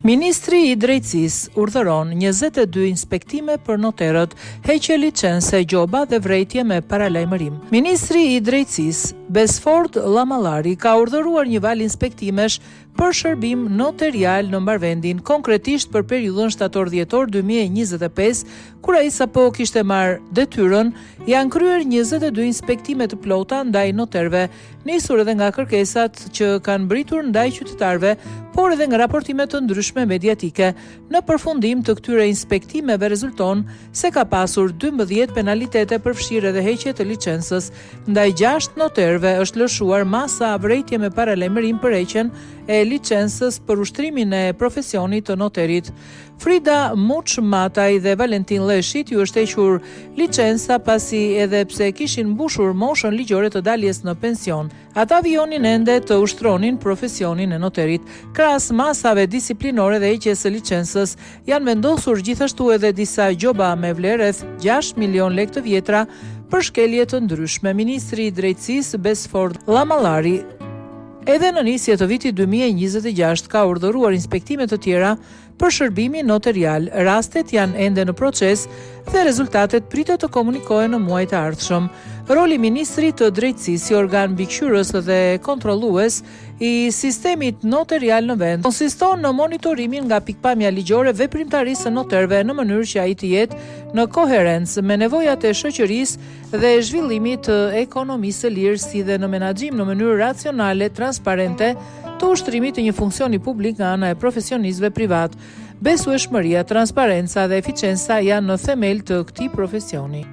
Ministri i Drejtësisë urdhëron 22 inspektime për noterët, heqje licence, gjoba dhe vrejtje me paralajmërim. Ministri i Drejtësisë, Besford Llamallari, ka urdhëruar një val inspektimesh për shërbim notarial në mbarvendin, konkretisht për periudhën shtator-dhjetor 2025, kur ai sapo kishte marrë detyrën, janë kryer 22 inspektime të plota ndaj noterëve, nisur edhe nga kërkesat që kanë mbritur ndaj qytetarëve, por edhe nga raportime të ndryshme mediatike. Në përfundim të këtyre inspektimeve rezulton se ka pasur 12 penalitete për fshirje dhe heqje të licencës. Ndaj 6 noterëve është lëshuar masa vrejtje me paralajmërim për heqjen e licencës për ushtrimin e profesionit të noterit. Frida Muçmataj dhe Valentin Lleshit ju është hequr licenca pasi edhe pse kishin mbushur moshën ligjore të daljes në pension, ata vijonin ende të ushtronin profesionin e noterit. Krahas masave disiplinore dhe heqjes së licencës, janë vendosur gjithashtu edhe disa gjoba me vlerë rreth 6 milion lekë të vjetra për shkelje të ndryshme. Ministri i Drejtësisë Besford Llamallari edhe në nisje të vitit 2026 ka urdhëruar inspektime të tjera për shërbimin notarial. Rastet janë ende në proces dhe rezultatet pritet të komunikohen në muajt e ardhshëm. Roli Ministrit të Drejtësisë si organ mbikëqyrës dhe kontrollues i sistemit notarial në vend konsiston në monitorimin nga pikpamja ligjore veprimtarisë së noterëve në mënyrë që ai të jetë në koherencë me nevojat e shoqërisë dhe zhvillimit të ekonomisë së lirë, si dhe në menaxhim në mënyrë racionale, transparente të ushtrimit të një funksioni publik nga ana e profesionistëve privat. Besueshmëria, transparenca dhe eficienca janë në themel të këtij profesioni.